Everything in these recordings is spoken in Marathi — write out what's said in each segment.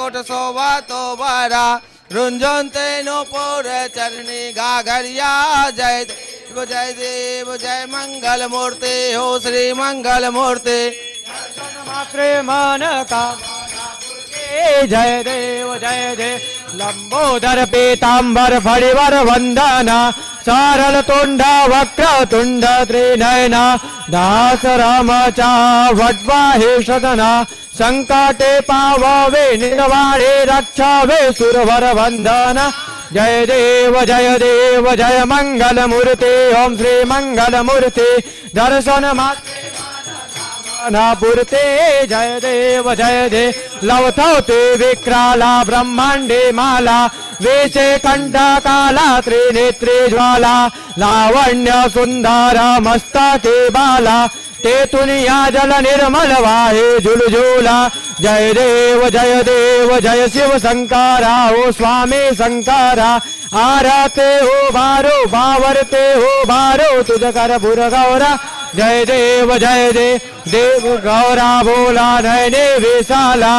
मुकुट शोभा तो बरा रुंझुनते नूपुर चरणी गागरिया जय देव जय देव जय मंगल मूर्ति हो श्री मंगल मूर्ति मात्रे मन का जय देव लंबोदर पीतांबर फणिवर वंदना सरल तुंड वक्र तुंड त्रिनयना दास रामचा वड्वाहे सदना संकटे पाववे निर्वाणे रक्षावे सुरवर वंदना जय देव जय मंगल मूर्ति ओम श्री मंगल मूर्ति दर्शन मात्रे नापुरते जय देव लवथौते विक्राला ब्रह्मांडे माला वेशे कंठा काला त्रिनेत्रे ज्वाला लावण्य सुंदर मस्तके बाला ते तुनिया जल निर्मल वाहे झुलझुला जय देव जय शिव शंकरा ओ स्वामी शंकरा आरते हो बारो बावरते हो बारो तुझ कर भुर गौरा जय देव देव गौरा बोला नयने विशाला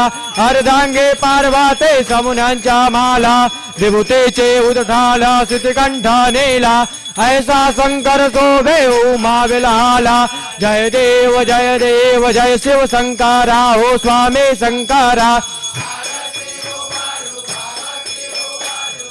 अर्धांगे पार्वते समुनांच्या माला विभूतेचे उदठाला सिद्धकंठा नेला ऐसा शंकर शोभे उमा विलाला जय देव जय शिव शंकरा हो स्वामी शंकरा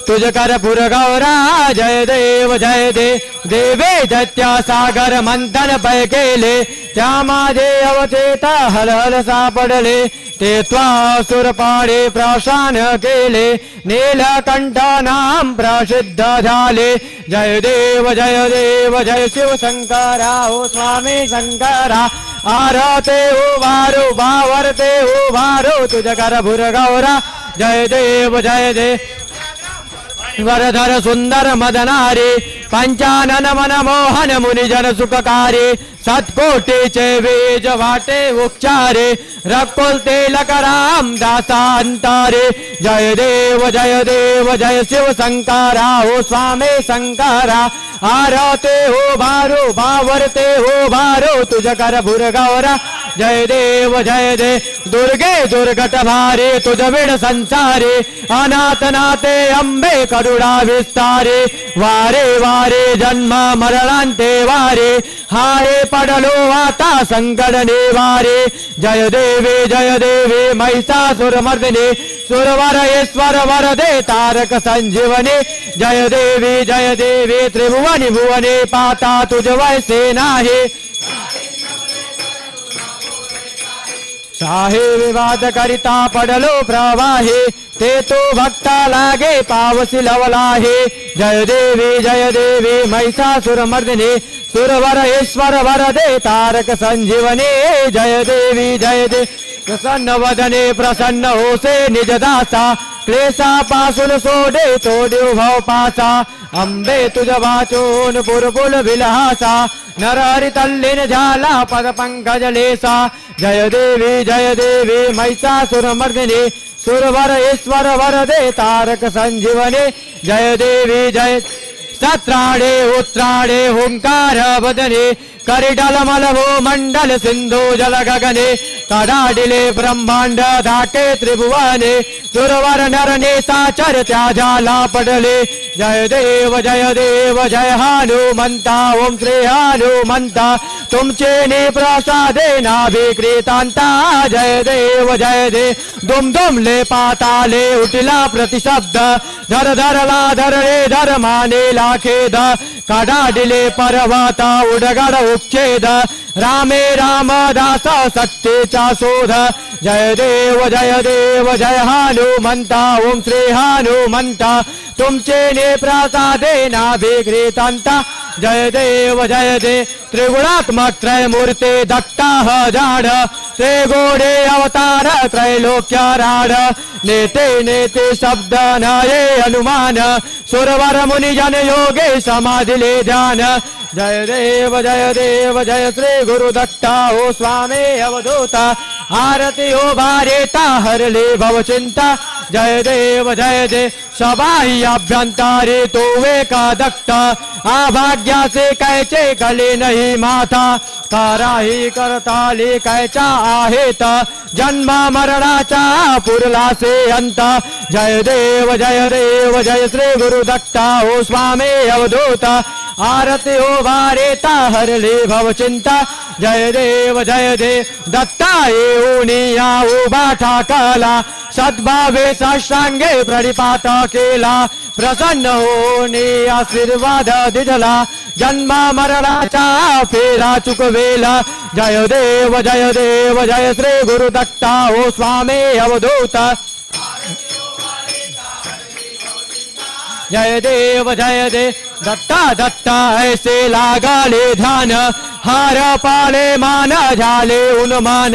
तुझ कर पुर गौरा जय देव देवे दैत्या सागर मंथन पै केले त्या माझे अवचेता हलहल सापडले ते त्वासुर पाडे प्रशान केले नीलकंठ नाम प्रसिद्ध झाले जय देव जय शिव शंकरा हो स्वामी शंकरा आरते हो वारो बावरते हो वारो तुझ कर भुर गौरा जय देव वरधर सुंदर मदनारे पंचानन मन मोहन मुनिजन सुखकारी सत्कोटीचे वेज वाटे उच्चारे रकुल तिलक राम दासांतारे जय देव जय शिव शंकरा हो स्वामी शंकरा आरते हो भारो बावरते हो भारो तुझ कर भुर गौरा जय देव दुर्गे दुर्गट भारे तुझ विड संसारे अनाथ नाते अंबे करुणा विस्तारे वारे वारे जन्म मरणांते वारे हाय पडलो आता संकट निवारे जय देवी महिषासुर मर्दिनी सुरवर ईश्वर वरदे तारक संजीवनी जय देवी त्रिभुवनी भुवने पाता तुझ वैसे नाही साहे विवाद करिता पडलो प्रवाहे ते तो भक्ता लागे पावसी लवलाहे जय देवी महिषासुर मर्दिनी सुरवर ईश्वर वरदे तारक संजीवनी जय देवी प्रसन्न वदने प्रसन्न होसे निज दासा क्लेशा पासून सोडे तोडीव भाव पासा अंबे तुझ वाचून पुरपुल विलहासा नरहरि तल्लीन झाला पद पंकज लेसा जय देवी महिषासुर मर्दिनी सुरवर ईश्वर वरदे तारक संजीवनी जय देवी सत्राणे उत्त्राणे हुंकार वदने करिडल मलभो मंडल सिंधु जल गगने कडाडिले ब्रह्मांड धाटे त्रिभुवने सुरवर नरने साचर त्या झाला पडले जय देव जय हनुमंता ओम श्री हनुमंता तुमचे ने प्रसादे नाभिक्रीतांता जय देव दुम दुमले पाताले उठिला प्रतिशब्द धर धरला धरले धर्माने लाखेद कडाडिले पर्वता उडगड उच्छेद रामे रामदास सत्तेचा शोध जय देव जय हनुमंता ओम श्री हनुमंता तुमचे ने प्रसादे नाभिक्रीतांता जय देव त्रिगुणात्मक त्रय मूर्ते दत्ता जाड त्रिगोडे अवतार त्रैलोक्य राड नेते शब्द नये हनुमान सुरवर मुनिजन योगे समाधिले ध्यान जय देव जय श्री गुरु दत्ता ओ स्वामी अवधूता आरती ओ भारेता हरले भव चिंता जय देव सबाही अभ्यंतरे तो वेका दत्त आभाग्य आज्ञासे कैचे कले नहीं माथा ताराही करता लेखायच्या आहेत जन्म मरणाचा पुरलासे अंत जय देव जय श्री गुरु दत्ता हो स्वामी अवधूत आरती हो वारेता हरले भव चिंता जय देव दत्ता येऊनिया उभा ठाकला सद्भावे साष्टांगे प्रणिपात केला प्रसन्न होणे आशीर्वाद दिला जन्म मरणाचा फेरा चुकवेला जय देव जय श्री गुरु दत्ता हो स्वामी अवधूत जय देव दत्ता ऐसे लागले ध्यान हार पाले मान झाले उन्मान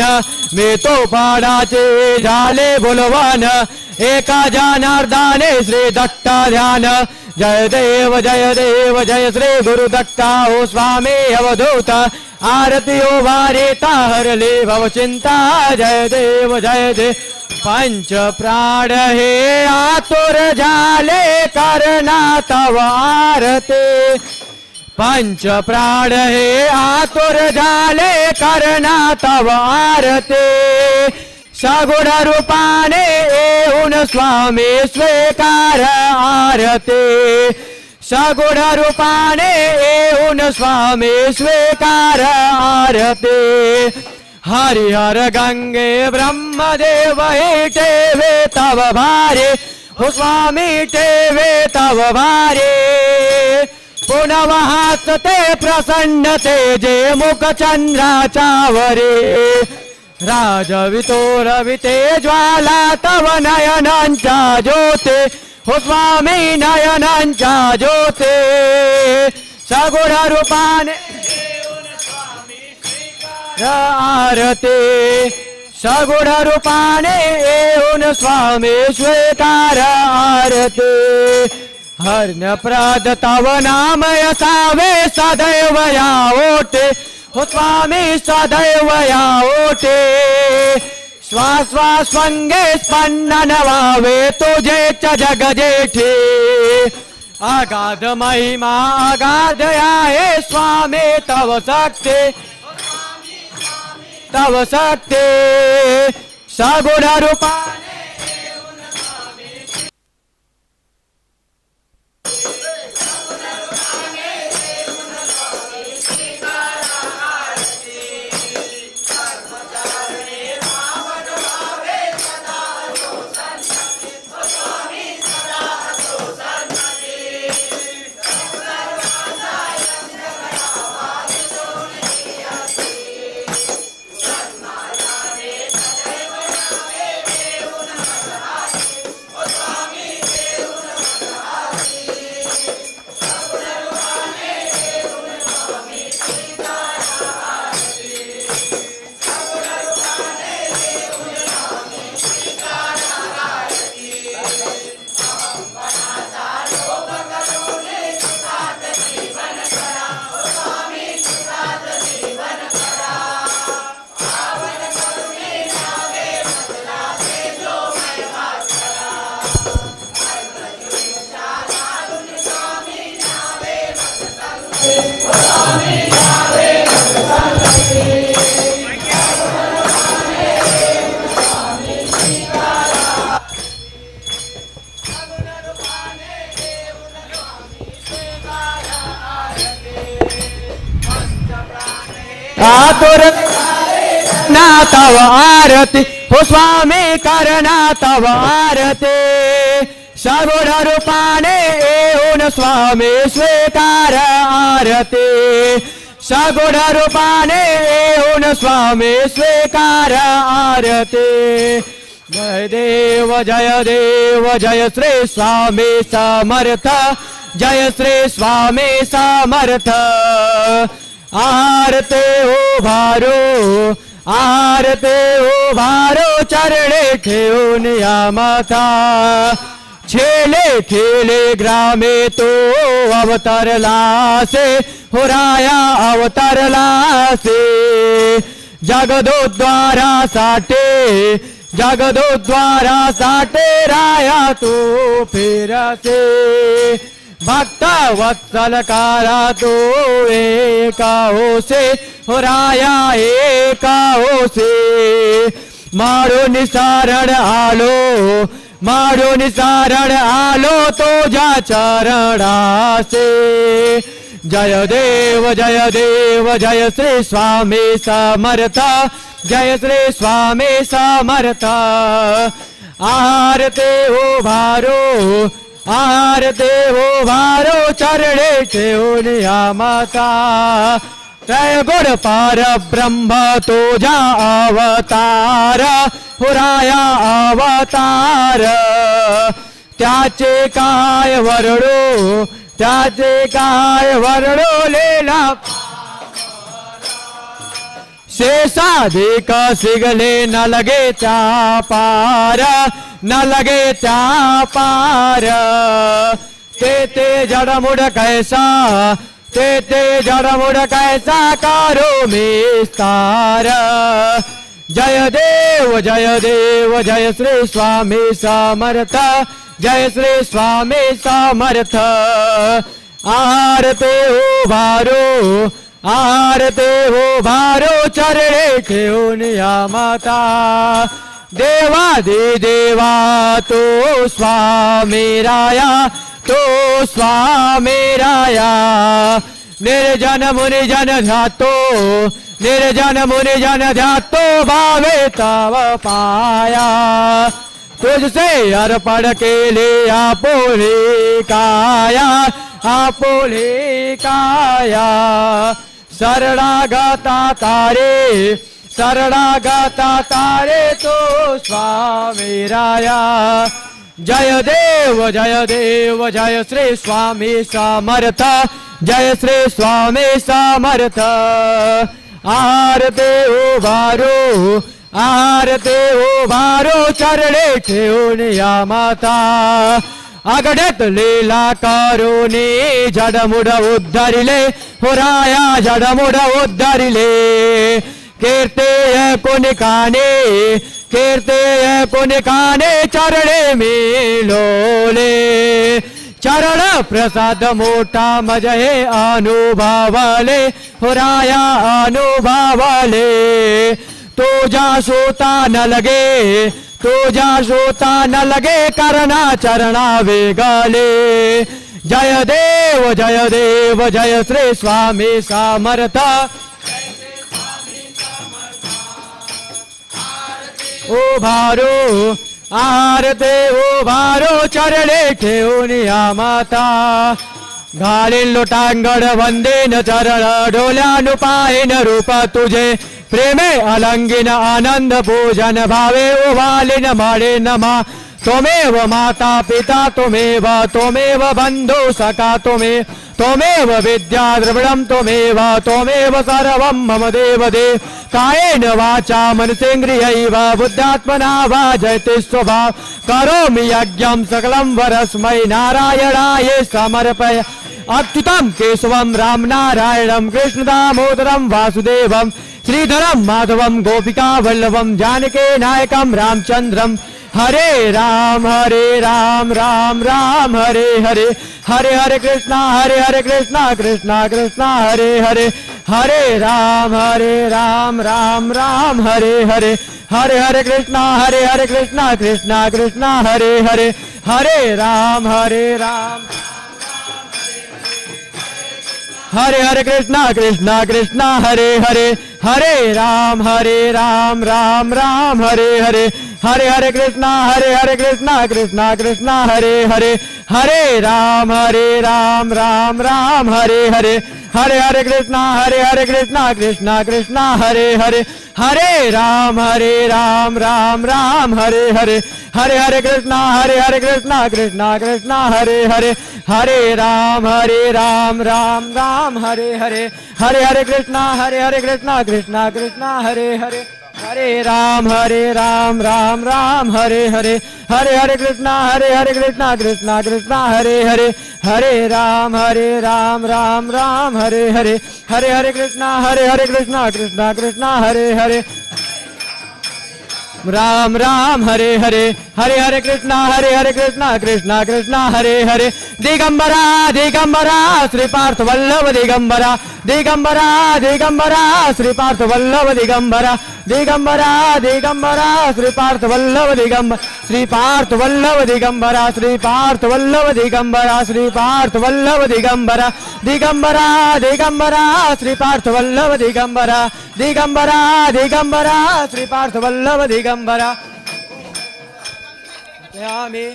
मी तो पाडाचे झाले बोलवान एका जनार्दने श्री दत्ता ध्यान जय देव जय श्री गुरु दत्ता हो स्वामी अवधूत आरती हो वारेता हरले भव चिंता जय देव पंच प्राण हे आतुर झाले करना तव आरती पंच प्राण हे आतुर झाले करना तव आरती सगुण रूपाने येऊन स्वामी स्वीकार आरती सगुण रूपाने येऊन स्वामी स्वीकार आरती हरिहर गंगे ब्रह्मदेव हे टेवे तव भारे हो स्वामी टेवे तव भारे पुनव हसते प्रसन्न तेजे मुख चंद्राचा वरे राजवितो रविते ज्वाला तव नयनांच्या ज्योते हो स्वामी नयनांच्या ज्योते सगुण रूपाने आरती सगुण रूपाने येऊन स्वामी स्वीकार आरती हर्णप्रद तव नाम असावे सदैव या ओटे हो स्वामी सदैव या ओटे श्वास्वास्वंगे स्पंदन व्हावे तुझेच जग जेठे अगाध महिमा अगाध आहे स्वामी तव शक्ती तव शक्ती सगुण रूपाने आतुर ना तव आरती हो स्वामी करना तव आरती सगुण रूपाने येऊन स्वामी स्वीकार आरती सगुण रूपाने येऊन स्वामी स्वीकार आरती जय देव जय श्री स्वामी समर्थ जय श्री स्वामी समर्थ आरते हो भारो चरणे ठेवून या माता छेले खेले ग्रामे तो अवतरला से हो राया अवतरला से जगदोद्वारा साठे राया तो फिरसे भक्त वत्सलकारा तू एका होसे हो राया एका होसे मारून सारण आलो मारून सारण आलो तुझ्या चरणासे जय देव जय श्री स्वामी समर्थ जय श्री स्वामी समर्थ आरते हो भारो चरणे ठेवून या माता त्रय गुण पार ब्रह्म तुझा अवतार हुराया अवतार त्याचे काय वर्णो लेला शेषाधिक सिगले न लगे त्या पार न लगे त्या पार ते जडमुड कैसा ते जडमुड कैसा करो विस्तार जय देव जय श्री स्वामी समर्थ जय श्री स्वामी समर्थ आरते हो भारो चरणे ठेवून या माता देवादि देवा तो स्वामी राया निर्जन मुनि जन ध्यातो भावे तव पाया तुझसे अर्पण केले आपुले काया शरणागता तारे तो स्वामी राया जय देव जय श्री स्वामी समर्थ जय श्री स्वामी समर्थ आरते हो भारो चरणे ठेवून या माता अगडत लीला करुणी जडमुड उद्धरिले हुराया जडमुड उद्धरिले कीर्ते कुनिकाने चरणे मिलोले चरण प्रसाद मोठा मजहे अनुभवले हुराया अनुभवले तुझा सोता न लगे करना चरणा वेगले जय देव जय श्री स्वामी समर्थ ओ भारो आरते ओ भारो चरणे ठेवून या माता घालील लोटांगड वंदेन चरण डोल्यानुपायन रूप तुझे प्रेमे अलंगिन आनंद पूजन भावे उभालिन माडे नमा त्वमेव माता पिता त्वमेव बंधु सखा त्वमेव विद्या द्रविणं त्वमेव सर्वं मम देव कायेन वाचा मनसेन्द्रियैव बुद्धात्मना वा जयते स्वभाव करोमि यज्ञं सकलं वरस्मै नारायणाय समर्पय अच्युतं केशवं राम नारायणं कृष्ण दामोदरं वासुदेवं श्रीधरं माधवं गोपिका वल्लभं जानकी नायकं रामचंद्रं हरे राम राम राम हरे हरे हरे हरे कृष्णा कृष्णा कृष्णा हरे हरे हरे राम राम राम हरे हरे हरे हरे कृष्णा कृष्णा कृष्णा हरे हरे हरे राम हरे हरे कृष्णा कृष्णा हरे हरे हरे राम राम राम हरे हरे हरे हरे कृष्णा कृष्णा कृष्णा हरे हरे हरे राम राम राम हरे हरे हरे हरे कृष्णा कृष्णा कृष्णा हरे हरे हरे राम राम राम हरे हरे हरे हरे कृष्णा कृष्णा कृष्णा हरे हरे हरे राम राम राम हरे हरे हरे हरे कृष्णा कृष्णा कृष्णा हरे हरे हरे राम राम राम हरे हरे हरे हरे कृष्णा कृष्णा कृष्णा हरे हरे हरे राम राम राम हरे हरे हरे हरे कृष्णा कृष्णा कृष्णा हरे हरे राम राम हरे हरे हरे हरे कृष्णा कृष्णा कृष्णा हरे हरे दिगंबरा दिगंबरा श्री पार्थ वल्लभ दिगंबरा दिगंबरा दिगंबरा श्री पार्थ वल्लभ दिगंबरा दिगंबरा दिगंबरा श्री पार्थ वल्लभ दिगंबर श्री पार्थ वल्लभ दिगंबरा श्री पार्थ वल्लभ दिगंबरा श्री पार्थ वल्लभ दिगंबरा दिगंबरा दिगंबरा श्री पार्थ वल्लभ दिगंबरा दिगंबरा दिगंबरा श्री पार्थ वल्लभ दिगंबरा यामि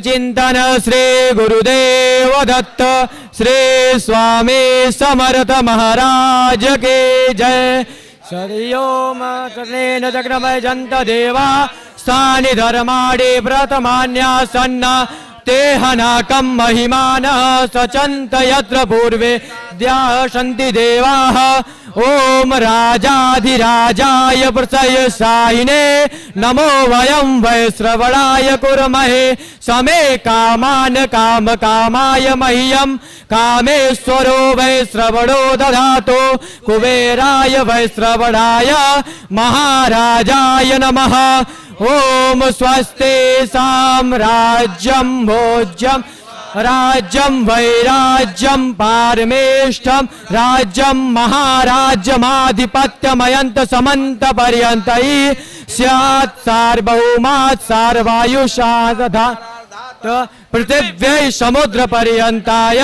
चिंतन श्री गुरुदेव दत्त श्री स्वामी समर्थ महाराज के जय सरियोम चरणेन चक्रमय जंत देवा स्थानि धर्माणि प्रथमान्यासन्न तेहनाकं महिमान सचन्त यत्र पूर्वे द्याशन्ति देवाः ओम राजाधिराजाय प्रसयसायिने नमो वयं वैश्रवणाय कुर्महे समे कामान काम कामाय मह्यं कामेश्वरो वैश्रवणो दधातु कुबेराय वैश्रवणाय महाराजाय नमः ओम स्वस्ति साम्राज्यं भोज्यं राज्यं वैराज्यं पारमेष्ठं राज्यं महाराज्यमाधिपत्यमयन्त समन्त पर्यन्तै स्यात् सार्वभौमात् सार्वायुषा पृथिव्यै समुद्र पर्यन्ताय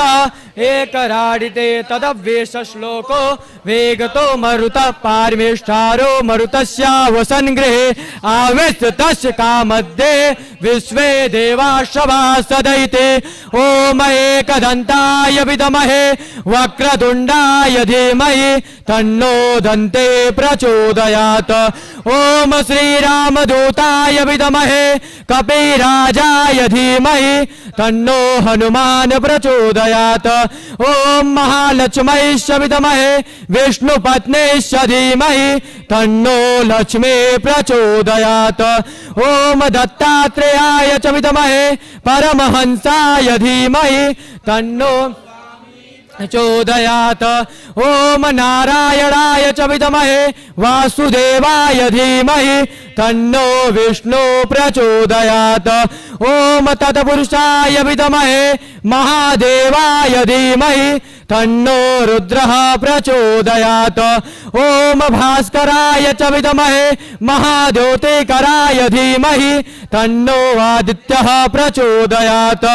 एकराडिते तदव्येष श्लोको वेगतो मरुतः पारमेष्ठारो मरुतस्यावसन् गृहे आविष्टस्य कामध्ये विश्वे देवाश्रवासदैते ओम एकदन्ताय विद्महे वक्रतुण्डाय धीमहि तन्नो दन्ते प्रचोदयात् ओम श्रीरामदूताय विद्महे कपिराजाय धीमहि तन्नो हनुमान प्रचोदयात् ओम महालक्ष्मीश्च विद्महे विष्णुपत्नीश्च धीमहि तन्नो लक्ष्मी प्रचोदयात् ओम दत्तात्रेयाय च विद्महे परमहंसाय धीमहि तन्नो चोदयात् ओम नारायणाय च विद्महे वासुदेवाय धीमहि तन्नो विष्णु प्रचोदयात् ओम तत्पुरुषाय विद्महे महादेवाय धीमहि तन्नो रुद्रः प्रचोदयात् ओम भास्कराय च विद्महे महाद्योतिकराय धीमहि तन्नो आदित्यः प्रचोदयात्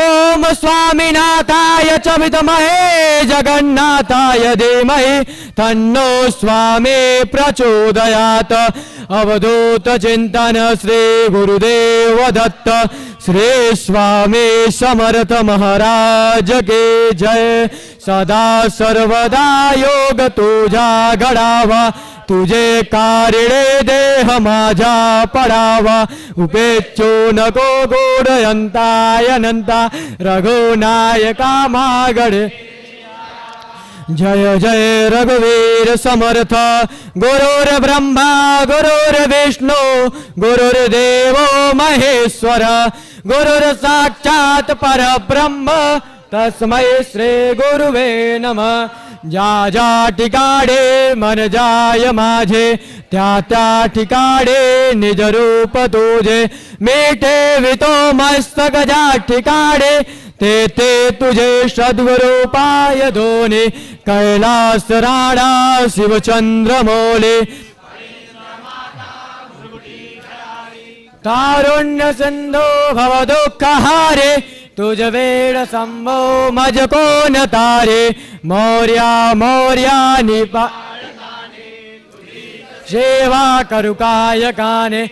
ओम स्वामीनाथाय च विद्महे जगन्नाथाय धीमहि तन्नो स्वामी प्रचोदयात् अवधूत चिंतन श्री गुरुदेव दत्त श्री स्वामी समर्थ महाराज के जय सदा सर्वदा योग तुझा घडावा तुझे कारिणे देह माझा पडावा उपेक्षो नको गोडयंताय अनंता रघुनायका मागडे जय जय रघुवीर समर्थ गुरुर ब्रह्मा गुरुर विष्णु गुरुर्देवो महेश्वर गुरुर साक्षात परब्रह्म तस्मै श्री गुरुवे नमः. ज्या ज्या ठिकाणे मन जाय माझे त्या त्या ठिकाणे निज रूप तुझे. मी ठेवितो मस्तक ज्या ठिकाणे ते ते तुझे सद्गुरु पाय दोन्ही. कैलास राणा शिवचंद्र मोले तारुण्य सिंधू भव दुःख हारे. तुझ वेळ संभो मज कोण तारे. मोर्या मोर्या निपा सेवा करू काय काने.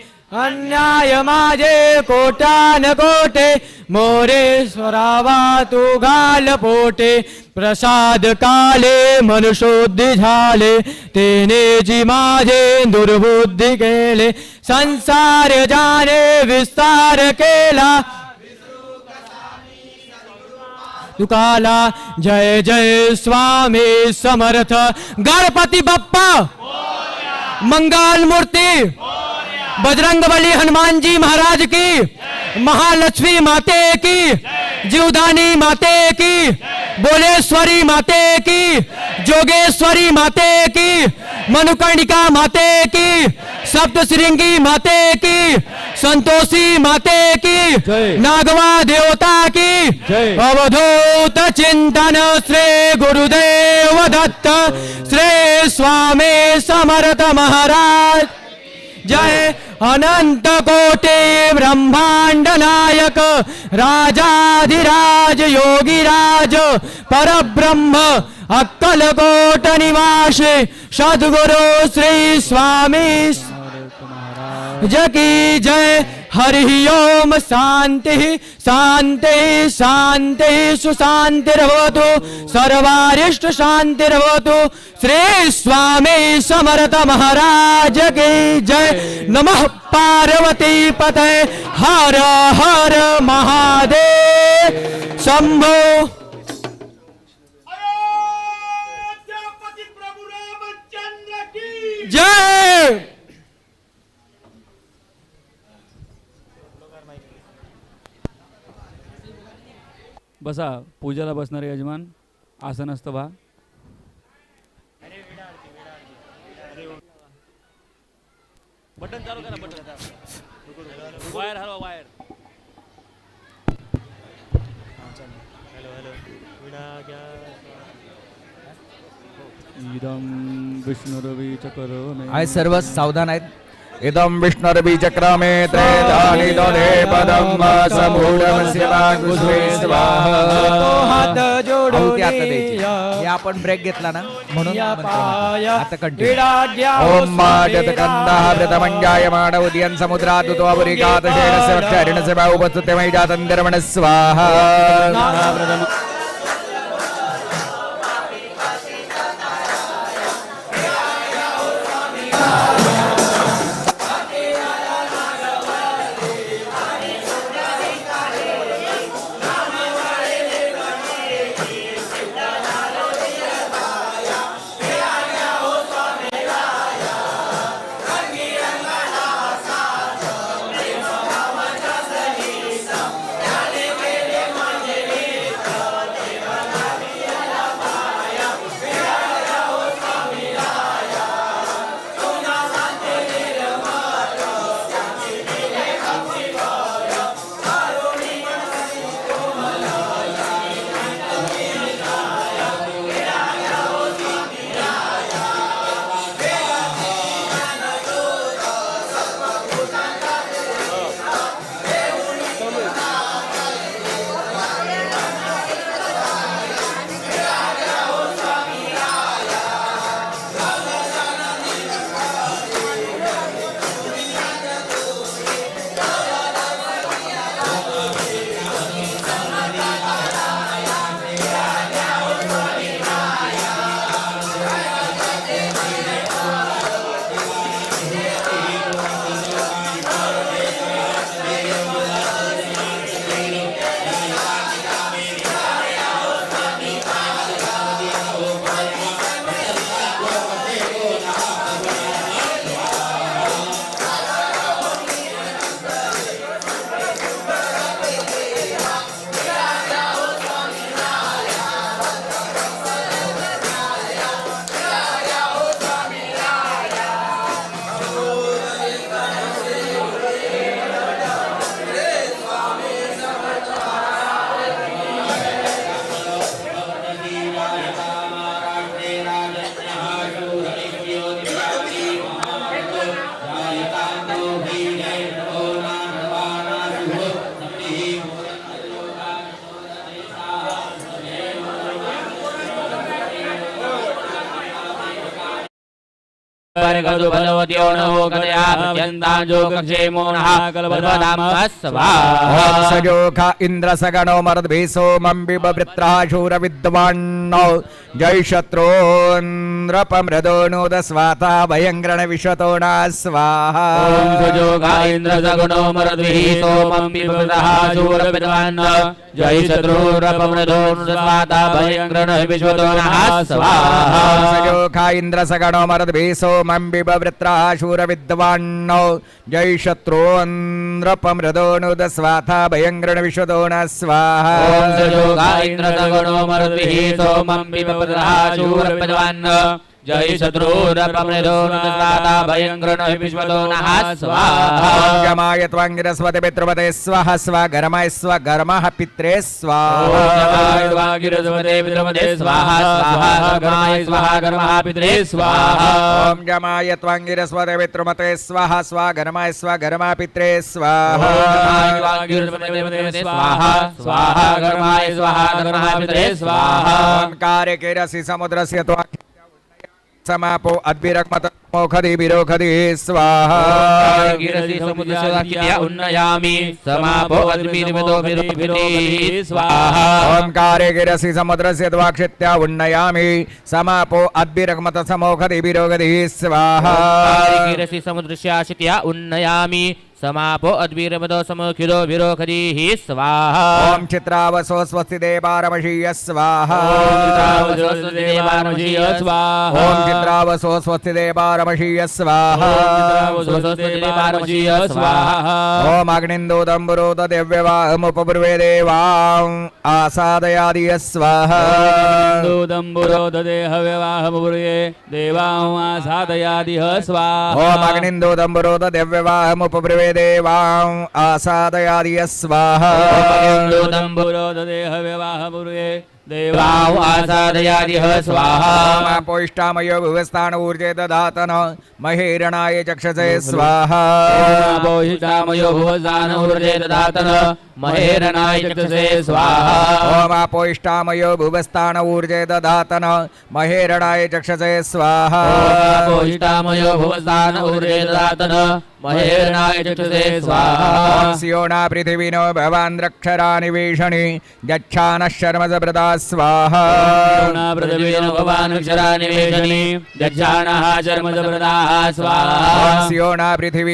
अन्याय माझे कोटान कोटे मोरेश्वरावा तू घाल पोटे. प्रसाद काले मनुशुद्धी झाले तेने जी माझे दुर्बुद्धी केले. संसार जाने विस्तार केला तुकाला. जय जय स्वामी समर्थ गणपती बाप्पा मंगल मूर्ती बजरंगबली हनुमान जी महाराज की. महालक्ष्मी माते की. जीवदानी माते की. बोलेश्वरी माते की. जोगेश्वरी माते की. मनुकर्णिका माते की. सप्तश्रृंगी माते की. संतोषी माते की. नागवा देवता की. अवधूत चिंतन श्री गुरुदेव दत्त श्री स्वामी समर्थ महाराज. जय अनंत कोटी ब्रह्मांड नायक राजाधिराज योगीराज परब्रह्म अक्कलकोट निवासी सद्गुरु श्री स्वामी जकी जय. हरि ओम शांति शांति शांति सुशांतिर्भवतु सर्वारिष्ट शांतिर्भवतु. श्री स्वामी समर्थ महाराज की जय. नमः पार्वती पते हर हर महादेव शंभो. अयोध्यापति प्रभु रामचंद्र की जय. बसा. पूजेला बसणारे यजमान आसनस्थ व्हा. बटन चालू करा. बटन वायर हलवा. वायर इदं विष्णुरविचकरो आज सर्व सावधान आहेत. इदं विष्णुर्बीजक्रमे त्रेधानि दोने पदं समूढं शिवांकुशे स्वाहा. हात जोडून आहुती आता द्यायची. हे आपण ब्रेक घेतला ना म्हणून आता कंटिन्यू. ओम मादतकंदः व्रतमंजायमाण उदयन समुद्रात् उतोऽवरिकातशेनस्य वक्षारिणस्य बाहुपस्तुते मयि जातन्दिरमण स्वाहा. खलु बलवत्यो नो कलया पर्यन्तां जोगक्षेमो नः कल्पदामः स्वाहा ओम सजोखा इंद्र सगणो मरुद्भिः सोमं बिबवृत्रः शूरविद्वान्नो जय शत्रून्द्रपमृदो नोद स्वाता भयङ्ग्रण विश्वतो न स्वाहा ओम सजोगा इंद्र सगुणो मरुद्भिः सोमं बिबवृत्रः शूरविद्वान् जय शत्रुरपमृदो स्वाता भयङ्ग्रण विश्वतो नः स्वाहा ओम सजोखा इंद्र सगणो मरुद्भिः सोमं बिबवृत्रः शूरविद्वान्नो जय शत्रून्द्रपमृदो नोद स्वाता भयङ्ग्रण विश्वतो न स्वाहा ओम सजोगा इंद्र सगुणो मरुद्भिः सोमं बिबवृत्रः शूरविद्वान् जय शत्रुरपमृदो स्वाता भयङ्ग्रण विश्वतो नः स्वाहा जमाय त्वांगिरस्वते पितृपते स्वाहा स्वगर्माय स्वगर्मः पित्रे स्वाहा गिरस्वते पितृपते स्वाहा स्वाहा कर्माय स्वाहा कर्मः पितरे स्वाहा ओम जमाय त्वांगिरस्वते पितृमते स्वाहा स्वगर्माय स्वगर्मः पित्रे स्वाहा स्वाहा स्वाहा कर्माय स्वाहा कर्मः पितरे स्वाहा ओंकारे के रसि समुद्रस्य त्वा समापो अद्भिरक्मत मोखदि विरोखदि स्वाहा गिरसि समुद्रस्य उन्नयामि समापो अद्भिर्विदो विरोखदि स्वाहा ओंकारे के रसि समुद्रस्य द्वाक्षित्या उन्नयामि समापो अद्भिरक्मत समोखदि विरोखदि स्वाहा गिरसि समुद्रस्य उन्नयामि समापो अद्भिर्विदो समोखिदो विरोखदिः स्वाहा ओम चित्रावसो स्वस्ति देवारमशीय स्वाहा ओम चित्रावसो स्वस्ति देवारमशीय स्वाहा ओम अग्निन्दोदम्बरोद दिव्यवाहमुपब्रुवे देवां आसादयादिय स्वाहा ओम अग्निन्दोदम्बरोद दिव्यवाहमुपब्रुवे देवां आसादयादिय स्वाहा देवां आसादयादिः स्वाहा पोष्टामयो भुवस्थान ऊर्जे ददातन महेरणाय चक्षसे स्वाहा पोषितामयो भुवस्तान ऊर्जे ददातन महेरणाय चक्षसे स्वाहा ओम पोष्टामयो भुवस्थान ऊर्जे ददातन महेरणाय चक्षसे स्वाहा पोषितामयो भुवस्तान ऊर्जे ददातन महेरणाय चक्षसे स्वाहा ओम स्योना पृथिवीनो भवान्द्रक्षराणि वेषणि गच्छानः शर्मजप्रदा स्वाहा पृथिवीनो भवानक्षराणि वेषणि गच्छानः शर्मजप्रदाः स्वाहा स्योना पृथिवी